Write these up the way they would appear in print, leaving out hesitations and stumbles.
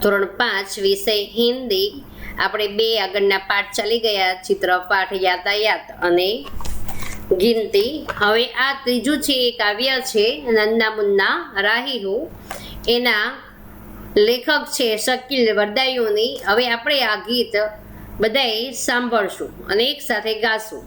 ધોરણ 5 વિષય હિન્દી આપણે બે આગળના પાઠ ચાલી ગયા, ચિત્રપાઠ, યાતાયાત અને ગિનતી. હવે આ ત્રીજું છે એ કાવ્ય છે નન્ના મુન્ના રાહી હું. એના લેખક છે શકીલ વરદાયુની. હવે આપણે આ ગીત બધાએ સાંભળશું અને એક સાથે ગાશું.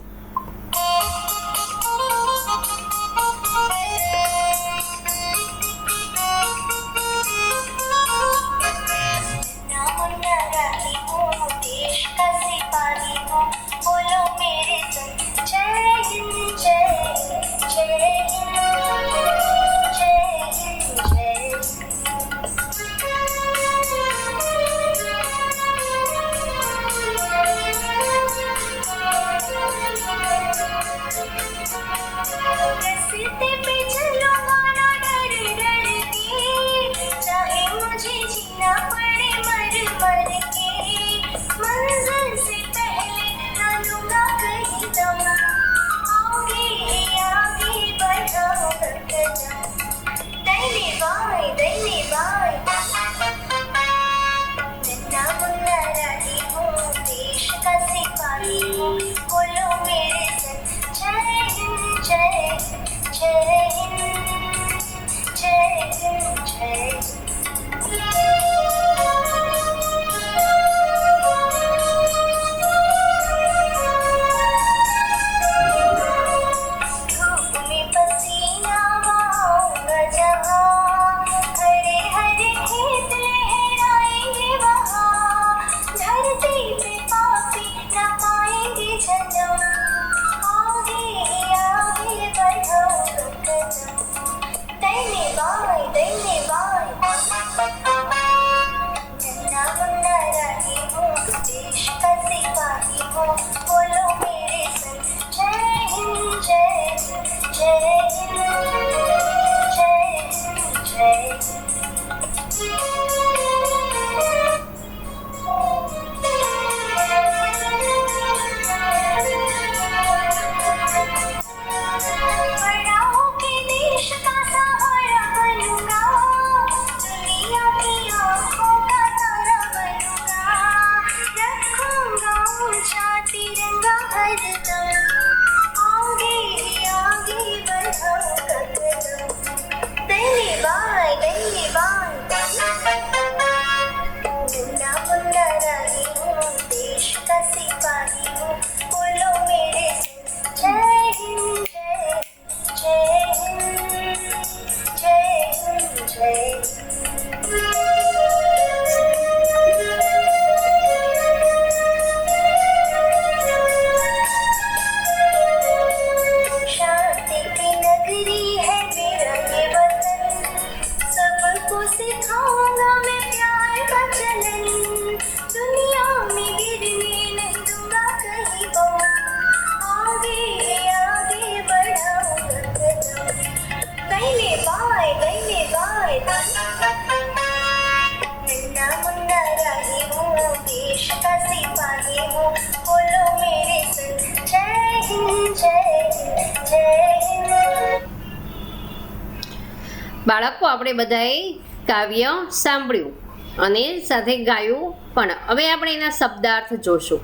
બાળકો, આપણે બધાએ કાવ્ય સાંભળ્યું અને સાથે ગાયું પણ. હવે આપણે એના શબ્દાર્થ જોશું.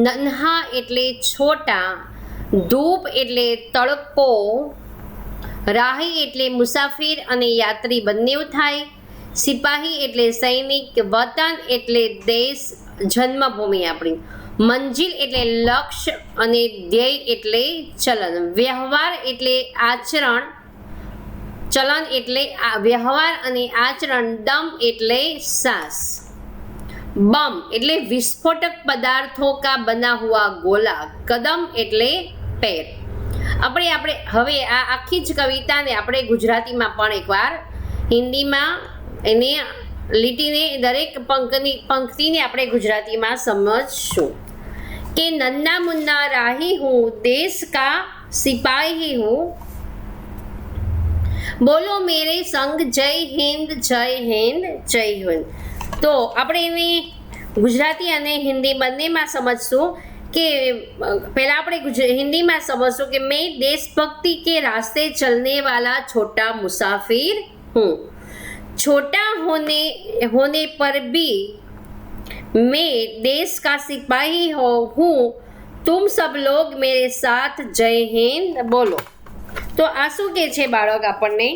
નન્હા એટલે છોટા, ધૂપ એટલે તડકો, રાહી એટલે મુસાફિર અને યાત્રી બંને થાય, સિપાહી એટલે સૈનિક, વતન એટલે દેશ, જન્મભૂમિ આપણી, મંજિલ એટલે લક્ષ્ય અને ધ્યેય એટલે ચલન, વ્યવહાર એટલે આચરણ, चलन એટલે વ્યવહાર અને આચરણ, દમ એટલે સાસ, बम એટલે વિસ્ફોટક પદાર્થો કા બના હુआ गोला, કદમ એટલે પેર. આપણે હવે આ આખી જ કવિતાને આપણે ગુજરાતીમાં પણ એકવાર હિન્દીમાં એને લીટીને દરેક પંક્તિને આપણે ગુજરાતીમાં સમજશું કે નન્ના મુન્ના રાહી હું, દેશ કા સિપાही હું, બોલો મેરે સંગ જય હિન્દ જય હિન્દ જય હિન્દ. તો આપણે એને ગુજરાતી અને હિન્દી બંનેમાં સમજશું कि पहला આપણે हिंदी में समझो कि मैं देशभक्ति के रास्ते चलने वाला छोटा मुसाफिर हूँ। छोटा होने पर भी मैं देश का सिपाही हूँ। तुम सब लोग मेरे साथ जय हिंद बोलो। तो आ શું કહે છે બાળક આપણને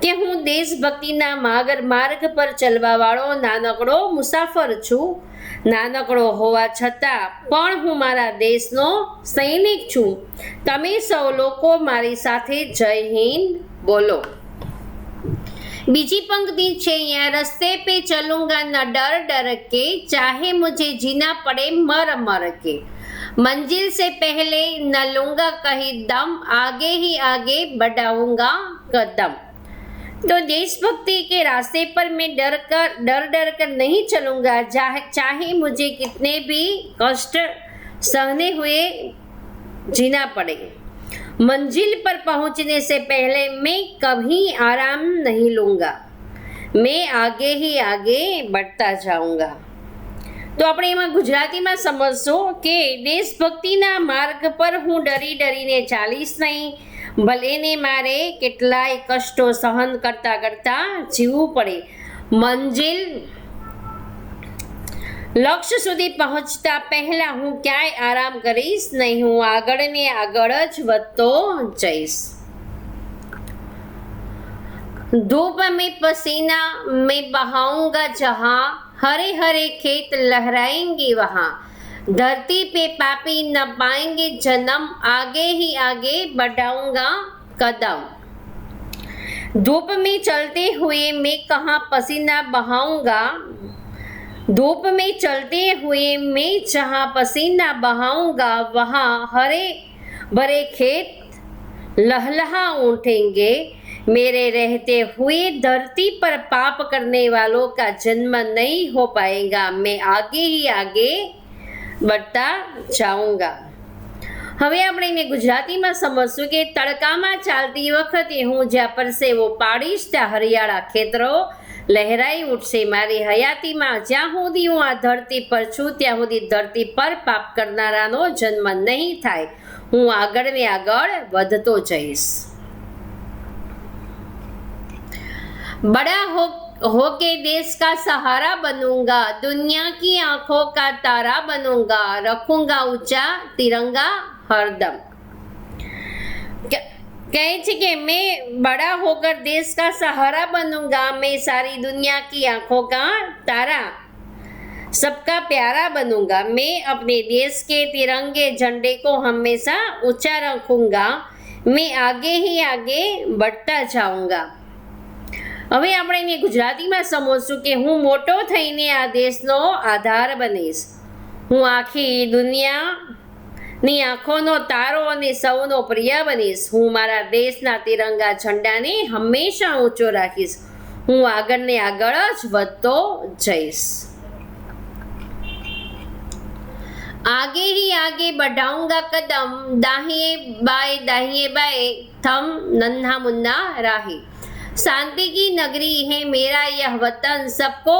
કે હું દેશભક્તિના માર્ગ પર ચાલવાવાળો નાનકડો મુસાફર છું। નાનકડો હોવા છતાં પણ હું મારા દેશનો સૈનિક છું। તમે સૌ લોકો મારી સાથે જય હિન્દ બોલો। बीजी पंक्ति छे यहाँ, रस्ते पे चलूंगा न डर डर के, चाहे मुझे जीना पड़े मर मर के, मंजिल से पहले न लूंगा कहीं दम, आगे ही आगे बढ़ाऊंगा कदम। तो देशभक्ति के रास्ते पर मैं डर कर नहीं चलूंगा, चाहे मुझे कितने भी कष्ट सहने हुए जीना पड़े। मंजिल पर पहुंचने से पहले मैं कभी आराम नहीं लूंगा, मैं आगे ही आगे बढ़ता जाऊंगा। तो આપણે એમાં ગુજરાતીમાં સમજશો કે દેશભક્તિના માર્ગ પર હું ડરીને ચાલીશ નહીં, ભલેને મારે કેટલાય કષ્ટો સહન કરતા જીવવું પડે। મંજિલ લક્ષ્ય સુધી પહોંચતા પહેલા હું ક્યાંય આરામ કરીશ નહીં, હું આગળ ને આગળ જ વધતો જઈશ। धूप में पसीना मैं बहाऊंगा जहां, हरे हरे खेत लहराएंगे वहां, धरती पे पापी न पाएंगे जन्म, आगे ही आगे बढ़ाऊंगा कदम। धूप में चलते हुए मैं कहाँ पसीना बहाऊंगा, धूप में चलते हुए मैं जहाँ पसीना बहाऊंगा, वहाँ हरे भरे खेत लहलहा उठेंगे, मेरे रहते हुए धरती पर पाप करने वालों का जन्म नहीं हो पाएगा, मैं आगे ही आगे बढ़ता जाऊंगा। હવે આપણે એને ગુજરાતીમાં સમજશું કે તડકામાં ચાલતી વખતે હું જ્યાં પરસેવો પાડીશ ત્યાં હરિયાળા ખેતરો લહેરાઈ ઉઠશે। મારી હયાતીમાં જ્યાં સુધી હું આ ધરતી પર છું ત્યાં સુધી ધરતી પર પાપ કરનારાનો જન્મ નહીં થાય, હું આગળ ને આગળ વધતો જઈશ। बड़ा हो के देश का सहारा बनूंगा, दुनिया की आंखों का तारा बनूंगा, रखूंगा ऊंचा तिरंगा हरदम। कहे छे कि मैं बड़ा होकर देश का सहारा बनूंगा, मैं सारी दुनिया की आंखों का तारा सबका प्यारा बनूंगा, मैं अपने देश के तिरंगे झंडे को हमेशा ऊंचा रखूंगा, मैं आगे ही आगे बढ़ता जाऊंगा। હવે આપણે એને ગુજરાતીમાં સમજશું કે હું મોટો થઈને આ દેશનો આધાર બનીશ, હું આખી દુનિયાની આંખોનો તારો અને સૌનો પ્રિય બનીશ, હું મારા દેશના તિરંગા ઝંડાને હંમેશા ઊંચો રાખીશ, હું આગળ ને આગળ જ વધતો જઈશ। आगे ही आगे बढ़ाऊंगा कदम, दाहिए बाएं थम नन्हा मुन्ना राही, शांति की नगरी है मेरा यह वतन, सबको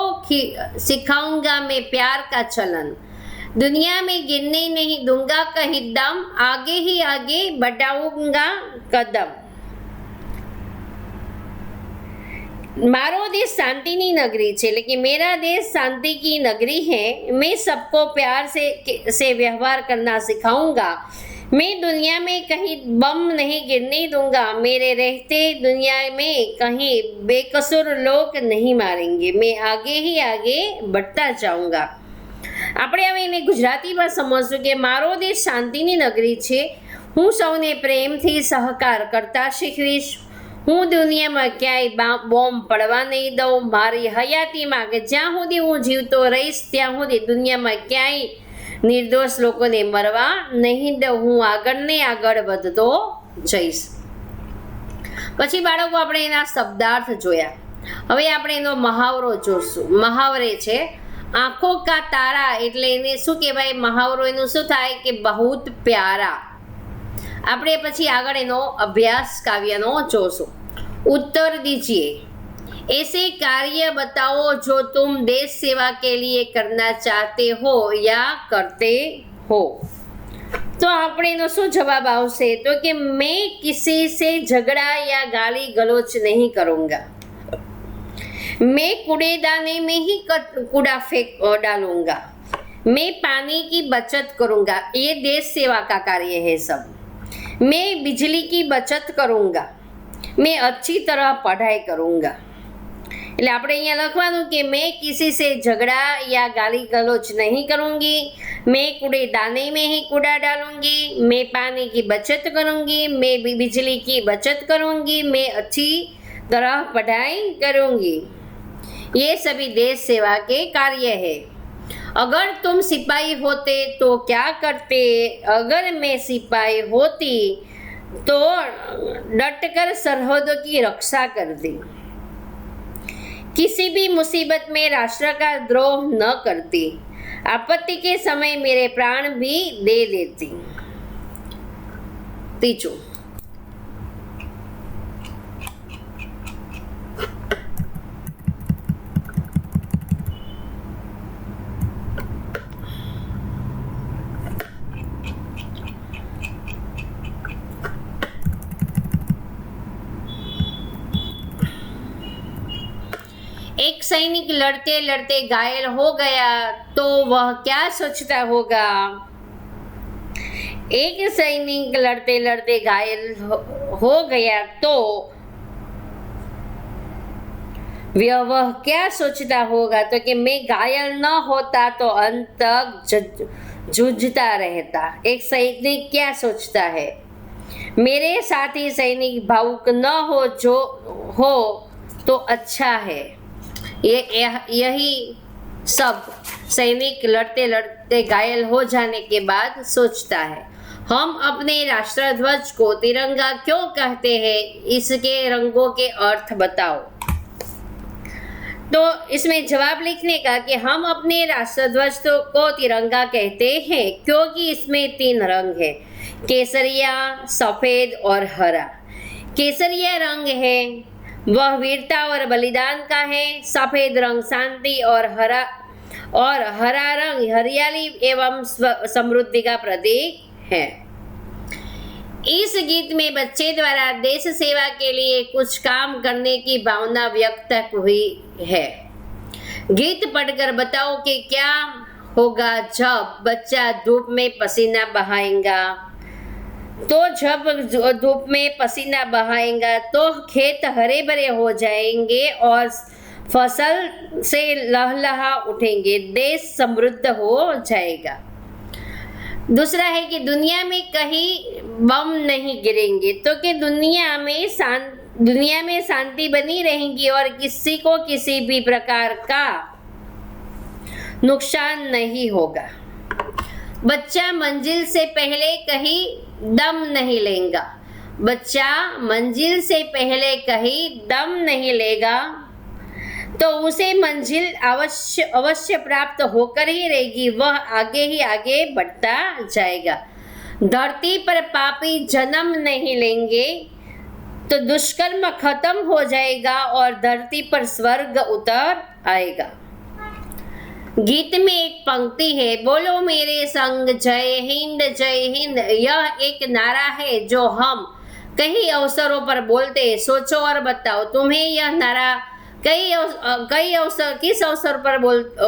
सिखाऊंगा मैं प्यार का चलन, दुनिया में गिरने नहीं दूंगा कहीं दम, आगे ही आगे बढ़ाऊंगा कदम। मारो देश शांति की नगरी है, लेकिन मेरा देश शांति की नगरी है, मैं सबको प्यार से व्यवहार करना सिखाऊंगा, मैं दुनिया में कहीं बम नहीं गिरने दूंगा, मेरे रहते दुनिया में कहीं बेकसूर लोग नहीं मारेंगे, मैं आगे ही आगे बढ़ता जाऊंगा। આપણે હવે એને ગુજરાતીમાં સમજશું કે મારો દેશ શાંતિની નગરી છે, હું સૌને પ્રેમથી સહકાર કરતા શીખવીશ, હું દુનિયામાં ક્યાંય બોમ્બ પડવા નહીં દઉં, મારી હયાતીમાં કે જ્યાં સુધી હું જીવતો રહીશ ત્યાં સુધી દુનિયામાં ક્યાંય નિર્દોષ લોકોને મરવા નહીં દઉં, હું આગળ ને આગળ વધતો જઈશ। પછી બાળકો આપણે એના શબ્દાર્થ જોયા। હવે આપણે એનો મહાવરો જોશું। મહાવરે છે આંખો કા તારા, એટલે એને શું કહેવાય મહાવરો, એનું શું થાય કે બહુત પ્યારા। આપણે પછી આગળ એનો અભ્યાસ કાવ્યનો જોશું। उत्तर दीजिए, ऐसे कार्य बताओ जो तुम देश सेवा के लिए करना चाहते हो या करते हो। तो આપણે એનો શું જવાબ આવશે તો કે मैं किसी से झगड़ा या गाली गलौज नहीं करूँगा, मैं कूड़ेदाने में ही कूड़ा फेंक डालूंगा, मैं पानी की बचत करूंगा। ये देश सेवा का कार्य है सब। मैं बिजली की बचत करूंगा, मैं अच्छी तरह पढ़ाई करूंगा। એટલે આપણે અહીંયા લખવાનું કે मैं किसी से झगड़ा या गाली गलौज नहीं करूंगी, मैं कूड़ेदाने में ही कूड़ा डालूंगी, मैं पानी की बचत करूंगी, मैं बिजली की बचत करूंगी, मैं अच्छी तरह पढ़ाई करूंगी। ये सभी देश सेवा के कार्य है। अगर तुम सिपाही होते तो क्या करते? अगर मैं सिपाही होती तो डटकर सरहदों की रक्षा करती, किसी भी मुसीबत में राष्ट्र का द्रोह न करती, आपत्ति के समय मेरे प्राण भी दे देती। तीजों, एक सैनिक लड़ते लड़ते घायल हो गया तो वह क्या सोचता होगा? एक सैनिक लड़ते लड़ते घायल हो गया तो वह क्या सोचता होगा? तो कि मैं घायल न होता तो अंत तक जूझता रहता। एक सैनिक क्या सोचता है? मेरे साथी सैनिक भावुक न हो तो अच्छा है। यही सब सैनिक लड़ते लड़ते घायल हो जाने के बाद सोचता है। हम अपने राष्ट्रध्वज को तिरंगा क्यों कहते हैं? इसके रंगों के अर्थ बताओ। तो इसमें जवाब लिखने का कि हम अपने राष्ट्रध्वज को तिरंगा कहते हैं क्योंकि इसमें 3 रंग है, केसरिया, सफेद और हरा। केसरिया रंग है वह वीरता और बलिदान का है, सफेद रंग शांति और हरा रंग हरियाली एवं समृद्धि का प्रतीक है। इस गीत में बच्चे द्वारा देश सेवा के लिए कुछ काम करने की भावना व्यक्त हुई है। गीत पढ़कर बताओ कि क्या होगा जब बच्चा धूप में पसीना बहाएगा। तो जब धूप में पसीना बहाएगा तो खेत हरे भरे हो जाएंगे और फसल से लहलहा उठेंगे, देश समृद्ध हो जाएगा। दूसरा है कि दुनिया में कहीं बम नहीं गिरेंगे, तो कि दुनिया में शांति बनी रहेगी और किसी को किसी भी प्रकार का नुकसान नहीं होगा। बच्चा मंजिल से पहले कहीं दम नहीं लेगा। बच्चा मंजिल से पहले कहीं दम नहीं लेगा तो उसे मंजिल अवश्य प्राप्त होकर ही रहेगी, वह आगे ही आगे बढ़ता जाएगा। धरती पर पापी जन्म नहीं लेंगे तो दुष्कर्म खत्म हो जाएगा और धरती पर स्वर्ग उतर आएगा। गीत में एक पंक्ति है, बोलो मेरे संग जय हिंद जय हिंद। यह एक नारा है जो हम कई अवसरों पर बोलते हैं। सोचो और बताओ तुम्हें यह नारा किस अवसर पर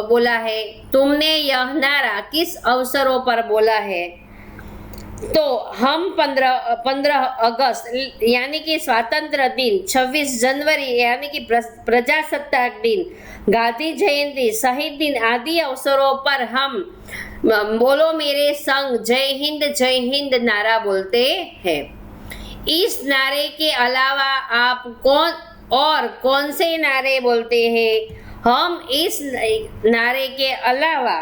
बोला है? तुमने यह नारा किस अवसरों पर बोला है? तो हम 15 अगस्त यानी कि स्वातंत्र दिन, 26 जनवरी यानी कि प्रजासत्ताक दिन, गांधी जयंती, शहीद दिन आदि अवसरों पर हम बोलो मेरे संग जय हिंद नारा बोलते हैं। इस नारे के अलावा आप कौन से नारे बोलते हैं? हम इस नारे के अलावा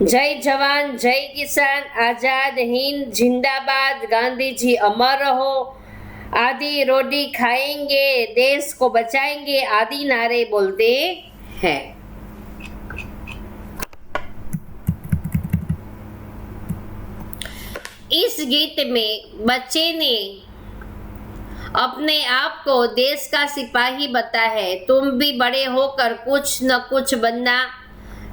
जय जवान, जय किसान, आजाद हिंद जिंदाबाद, गांधी जी अमर रहो आदि, रोटी खाएंगे देश को बचाएंगे आदि नारे बोलते हैं। इस गीत में बच्चे ने अपने आप को देश का सिपाही बताया है। तुम भी बड़े होकर कुछ न कुछ बनना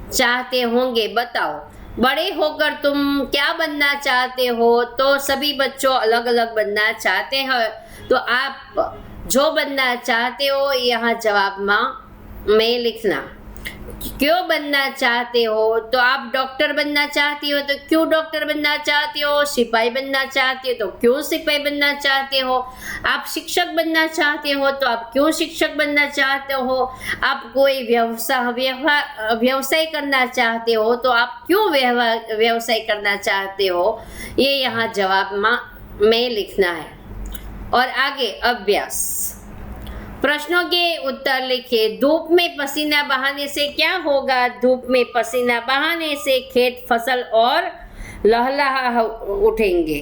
चाहते होंगे, बताओ बड़े होकर तुम क्या बनना चाहते हो? तो सभी बच्चों अलग अलग बनना चाहते हैं। तो आप जो बनना चाहते हो यहाँ जवाब में में लिखना। क्यों बनना चाहते हो? तो आप डॉक्टर बनना चाहती हो तो क्यों डॉक्टर बनना चाहते हो, सिपाही बनना चाहते हो तो क्यों सिपाही बनना चाहते हो, आप शिक्षक बनना चाहते हो तो आप क्यों शिक्षक बनना चाहते हो, आप कोई व्यवसाय करना चाहते हो तो आप क्यों व्यवसाय करना चाहते हो, ये यहाँ जवाब में लिखना है। और आगे अभ्यास, प्रश्नों के उत्तर लिखिए। धूप में पसीना बहाने से क्या होगा? धूप में पसीना बहाने से खेत, फसल और लहलहा उठेंगे।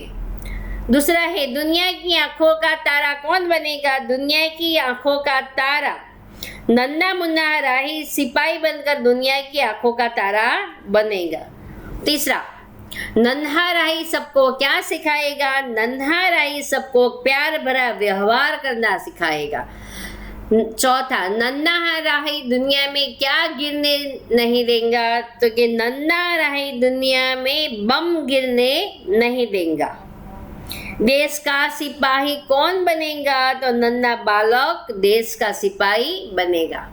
दूसरा है, दुनिया की आंखों का तारा कौन बनेगा? दुनिया की आंखों का तारा नन्हा मुन्ना राही सिपाही बनकर दुनिया की आंखों का तारा बनेगा। तीसरा, नन्हा राही सबको क्या सिखाएगा? नन्हा राही सबको प्यार भरा व्यवहार करना सिखाएगा। चौथा, नन्हा राही दुनिया में क्या गिरने नहीं देगा? तो कि नन्हा राही दुनिया में बम गिरने नहीं देगा। देश का सिपाही कौन बनेगा? तो नन्हा बालक देश का सिपाही बनेगा।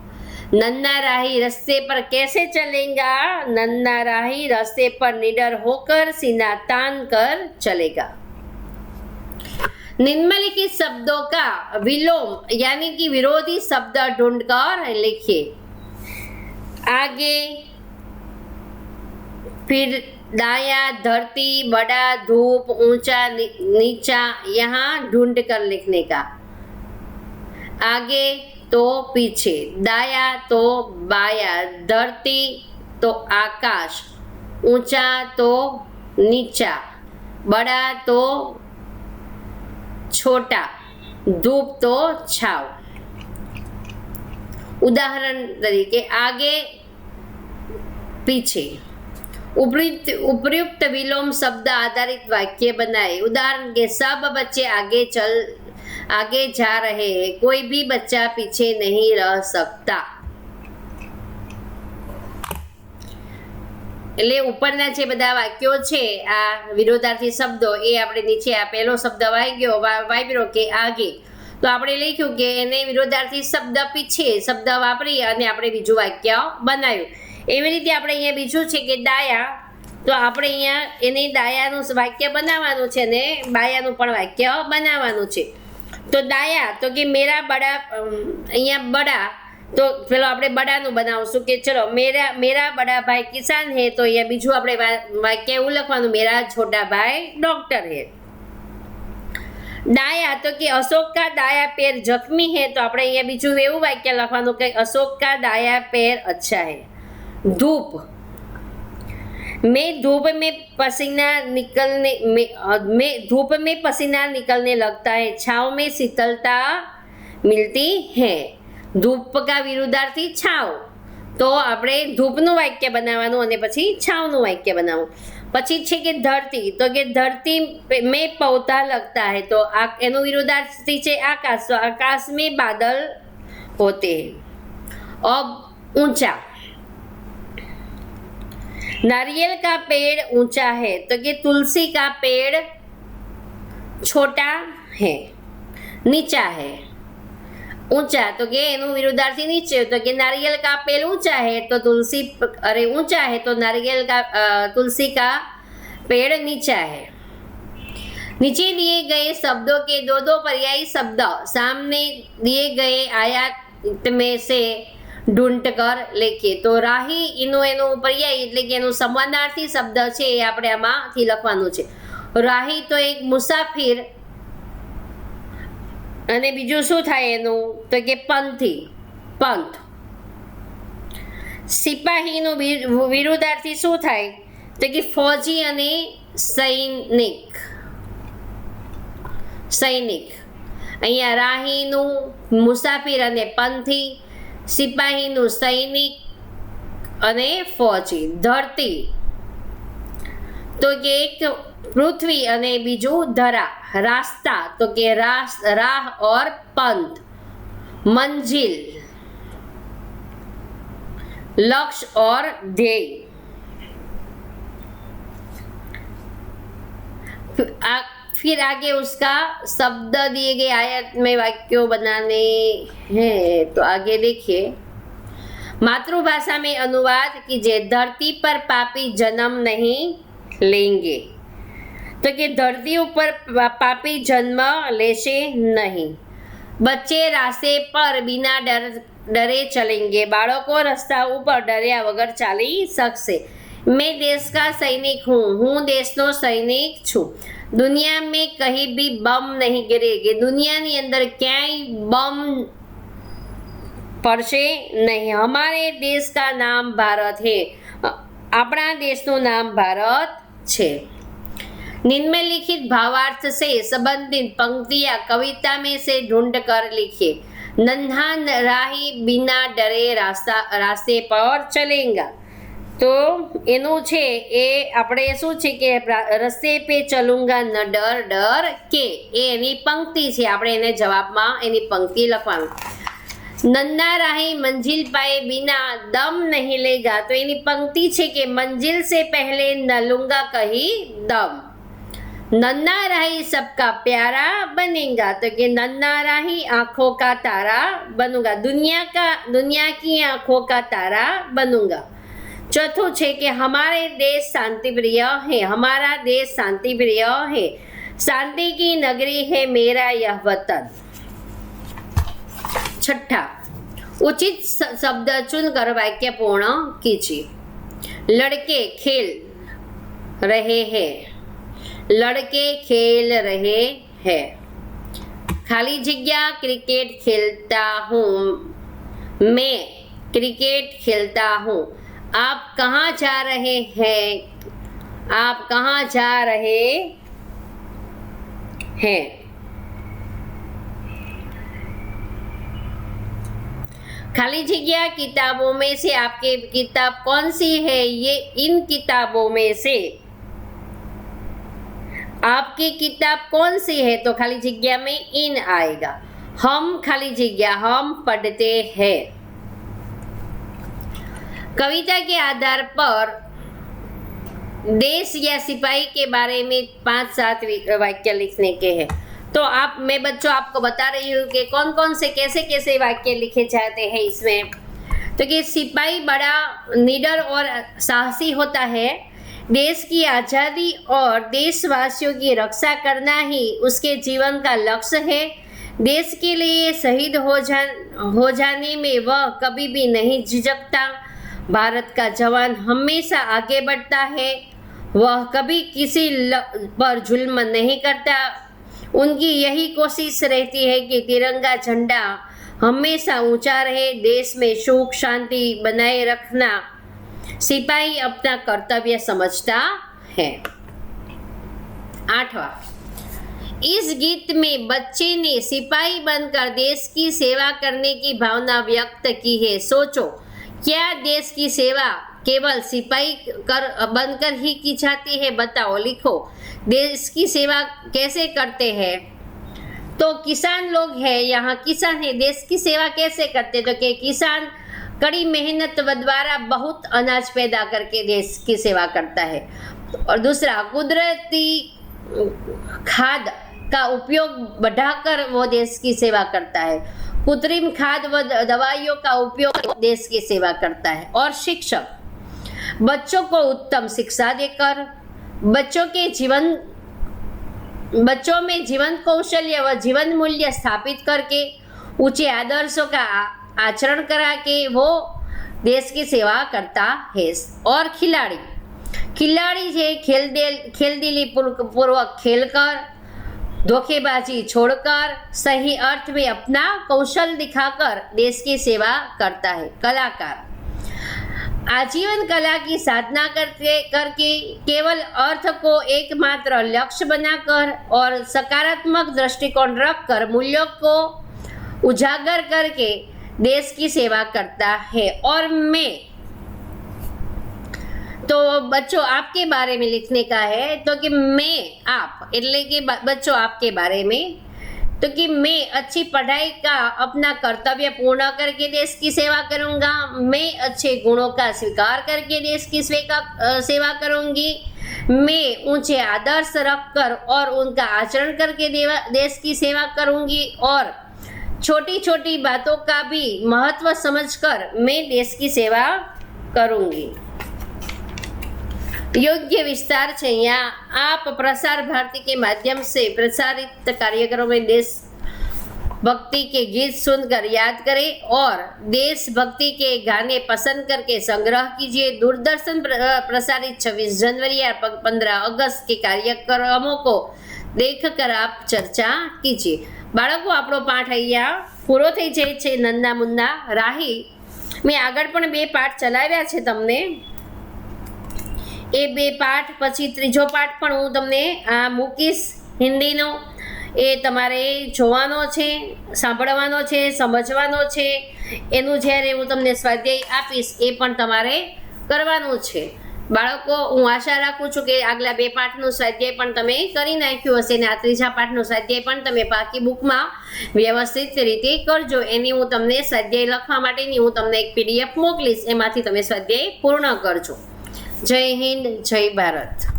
नन्हा राही रास्ते पर कैसे चलेगा? नन्हा राही रास्ते पर निडर होकर सीना तान कर चलेगा। निम्नलिखित शब्दों का विलोम यानी कि विरोधी शब्द ढूंढकर लिखिए। आगे, फिर दाया, धरती, बड़ा, धूप, ऊंचा, नीचा, यहाँ ढूंढ कर लिखने का। आगे तो पीछे, दाया तो बाया, धरती तो आकाश, ऊंचा तो नीचा, बड़ा तो छोटा, धूप तो छाव। उदाहरण तरीके, आगे पीछे। उपयुक्त विलोम शब्द आधारित वाक्य बनाए। उदाहरण के, सब बच्चे आगे जा रहे हैं, कोई भी बच्चा पीछे नहीं रह सकता। એટલે ઉપરના જે બધા વાક્યો છે આ વિરોધાર્થી શબ્દો એ આપણે નીચે આ પહેલો શબ્દ વાપર્યો કે આગે, તો આપણે લખ્યું કે એને વિરોધાર્થી શબ્દ પીછે શબ્દ વાપરી અને આપણે બીજું વાક્ય બનાવ્યું। એવી રીતે આપણે અહીંયા બીજું છે કે દાયા, તો આપણે અહીંયા એને દાયાનું વાક્ય બનાવવાનું છે અને બાયાનું પણ વાક્ય બનાવવાનું છે। તો દાયા તો કે મેરા બડા, અહીંયા બડા तो પેલો આપણે બડાનું બનાવશું કે ચલો મેરા બડા ભાઈ કિસાન હે, તો અહીંયા બીજું આપણે વાક્ય એવું લખવાનું, મેરા છોટા ભાઈ ડોક્ટર હે। દાયા તો કે અશોક કા દાયા पैर जख्मी है, तो આપણે અહીંયા બીજું એવું વાક્ય લખવાનું કે અશોક का दाया पैर अच्छा है। धूप, मैं धूप में पसीना निकलने लगता है, छाव में शीतलता मिलती है। धूप का विरुद्धार्थी छाव, तो આપણે ધૂપનું વાક્ય બનાવવાનું અને પછી છાવનું વાક્ય બનાવવું। પછી છે કે ધરતી, તો કે ધરતી में पौधा लगता है, तो એનું વિરુદ્ધાર્થી છે આકાશ, તો આકાશ में बादल होते हैं। अब ऊंचा, नारियल का पेड़ ऊंचा है, तो कि तुलसी का पेड़ छोटा है। नीचा है, ऊंचा तो के एनु विरुद्धार्थी नीचे, तो के नारियल का पेड़ ऊंचा है तो ऊंचा है तो नारियल का तुलसी का पेड़ नीचा है। नीचे दिए गए शब्दों के दो दो पर्यायी शब्द सामने दिए गए आयत में से ढूंढ कर लिखिए। तो राही एनु पर्यायी એટલે કે એનું સમાનાર્થી શબ્દ છે એ આપણે આમાંથી લખવાનું છે। રાહી તો એક મુસાફિર અને બીજું શું થાય એનું, તો કે પંથ। સિપાહીનું વિરુદ્ધાર્થી શું થાય, તો કે ફૌજી અને સૈનિક। અહીંયા રાહીનું મુસાફિર અને પંથી, સિપાહીનું સૈનિક અને ફૌજી। ધરતી તો કે એક पृथ्वी અને બીજું ધરા। रास्ता तो के राह और पंथ। मंजिल, लक्ष्य और ध्येय। फिर आगे उसका शब्द दिए गए आयत में वाक्यों बनाने हैं। तो आगे देखिए, मातृभाषा में अनुवाद कीजिए। धरती पर पापी जन्म नहीं लेंगे। तो कि धरती ऊपर पापी जन्म लेशे नहीं। बच्चे रास्ते पर बिना डरे चलेंगे। बाळको रस्ता ऊपर डर्या वगर चाली सकशे। मैं देश का सैनिक हूँ। हूँ देशनो सैनिक छू। दुनिया में कहीं भी बम नहीं गिरेगे। दुनिया ની અંદર ક્યાંય बम પડશે नहीं। हमारे देश का नाम भारत है। अपना देशનું नाम भारत છે। निम्नलिखित भावार्थ से संबंधित पंक्तियां कविता में से ढूंढ कर लिखिए। नन्हा राही बिना डरे रास्ते पर चलेगा। तो एनु छे ए आपणे शुं छे के रस्ते पे चलूंगा न डर डर के एनी पंक्ति छे। आपणे एने जवाबमां एनी पंक्ति लखवानुं। नन्हा राही मंजिल पाए बिना दम नहीं लेगा। तो एनी पंक्ति छे के मंजिल से पहले न लूंगा कहीं दम। नन्हा राही सबका प्यारा बनेगा। तो कि नन्हा राही आंखों का तारा बनूंगा। दुनिया की आंखों का तारा बनूंगा। चौथों छे कि हमारे देश शांति प्रिय है। हमारा देश शांति प्रिय है। शांति की नगरी है मेरा यह वतन। छठा, उचित शब्द चुनकर वाक्य पूर्ण कीजिए। लड़के खेल रहे हैं। लड़के खेल रहे हैं। खाली जगह क्रिकेट खेलता हूँ। मैं क्रिकेट खेलता हूँ। आप कहाँ जा रहे हैं? आप कहाँ जा रहे हैं? खाली जगह किताबों में से आपकी किताब कौन सी है? ये इन किताबों में से आपकी किताब कौन सी है? तो खाली जगह में इन आएगा। हम खाली जगह हम पढ़ते हैं। कविता के आधार पर देश या सिपाही के बारे में 5-7 वाक्य लिखने के हैं। तो मैं बच्चों आपको बता रही हूँ कि कौन कौन से कैसे कैसे वाक्य लिखे जाते हैं इसमें। तो कि सिपाही बड़ा निडर और साहसी होता है। देश की आज़ादी और देशवासियों की रक्षा करना ही उसके जीवन का लक्ष्य है। देश के लिए शहीद हो जाने में वह कभी भी नहीं झिझकता। भारत का जवान हमेशा आगे बढ़ता है। वह कभी किसी पर जुल्म नहीं करता। उनकी यही कोशिश रहती है कि तिरंगा झंडा हमेशा ऊंचा रहे। देश में सुख शांति बनाए रखना सिपाही अपना कर्तव्य समझता है। 8वां, इस गीत में बच्चे ने सिपाही बनकर देश की सेवा करने की भावना व्यक्त की है। सोचो, क्या देश की सेवा केवल सिपाही बनकर ही की जाती है? बताओ, लिखो। देश की सेवा कैसे करते हैं? तो किसान लोग हैं, यहाँ किसान है। देश की सेवा कैसे करते? तो कि किसान कड़ी मेहनत द्वारा बहुत अनाज पैदा करके देश की सेवा करता है। और दूसरा, कुदरती खाद का उपयोग बढ़ाकर वो देश की सेवा करता है। कृत्रिम खाद व दवाइयों का उपयोग देश की सेवा करता है। और शिक्षक बच्चों को उत्तम शिक्षा देकर बच्चों में जीवन कौशल्य व जीवन मूल्य स्थापित करके ऊंचे आदर्शों का आचरण करा के वो देश की सेवा करता है। और खिलाड़ी है खेलदिली पूर्वक खेलकर, धोखेबाजी छोड़कर, सही अर्थ में अपना कौशल दिखाकर देश की सेवा करता है। कलाकार आजीवन कला की साधना करके केवल अर्थ को एकमात्र लक्ष्य बनाकर और सकारात्मक दृष्टिकोण रखकर मूल्यों को उजागर करके देश की सेवा करता है। और मैं तो बच्चों आपके बारे में लिखने का है। तो कि मैं आप એટલે कि बच्चों आपके बारे में, तो कि मैं अच्छी पढ़ाई का अपना कर्तव्य पूर्ण करके देश की सेवा करूंगा। मैं अच्छे गुणों का स्वीकार करके देश की सेवा करूंगी। मैं ऊंचे आदर्श रखकर और उनका आचरण करके देश की सेवा करूंगी। और छोटी छोटी बातों का भी महत्व समझकर मैं देश की सेवा करूंगी। योग्य विस्तार છે यहाँ आप प्रसार भारती के माध्यम से प्रसारित कार्यक्रमों में देश भक्ति के गीत सुनकर याद करें और देशभक्ति के गाने पसंद करके संग्रह कीजिए। दूरदर्शन प्रसारित 26 जनवरी या 15 अगस्त के कार्यक्रमों को देखकर आप चर्चा कीजिए। बाळको આપણો પાઠ અહીંયા પૂરો થઈ જાય છે। નન્ના મુન્ના રાહી મેં આગળ પણ 2 પાઠ ચલાવ્યા છે તમને। એ 2 પાઠ પછી ત્રીજો પાઠ પણ હું તમને મૂકીશ હિન્દીનો। એ તમારે જોવાનો છે, સાંભળવાનો છે, સમજવાનો છે। એનું જ્યારે હું તમને સ્વાધ્યાય આપીશ એ પણ તમારે કરવાનું છે। બાળકો હું આશા રાખું છું કે આગલા 2 પાઠનું સ્વાધ્યાય પણ તમે કરી નાખ્યું હશે ને આ ત્રીજા પાઠનું સ્વાધ્યાય પણ તમે પાકી બુકમાં વ્યવસ્થિત રીતે કરજો। એની હું તમને સ્વાધ્યાય લખવા માટેની હું તમને એક PDF મોકલીશ, એમાંથી તમે સ્વાધ્યાય પૂર્ણ કરજો। જય હિન્દ, જય ભારત।